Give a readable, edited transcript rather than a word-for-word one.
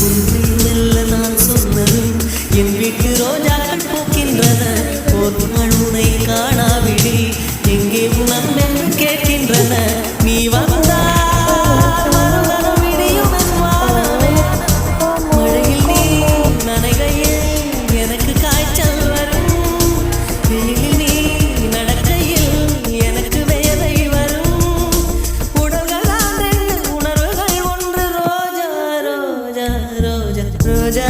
உன்னை மெல்ல நான் சொன்னதும் என் வீட்டு ரோஜாக்கள் பூக்கின்றன. ஒரு நாள் உன்னை காணாவிடி எங்கே உணம் என்று கேட்கின்றன. நீ வந்தால் மறுகணம் விடியும் என் வானமே. மழையில் நீ நனைகையில் எனக்கு காய்ச்சல் வரும். வெயிலில் நீ நடக்கையில் எனக்கு வேலை வரும். உடல்கள் ரெண்டு உணர்வுகள் ஒன்று. ரோஜா ரோஜா ரோஜா ரோஜா ரோஜா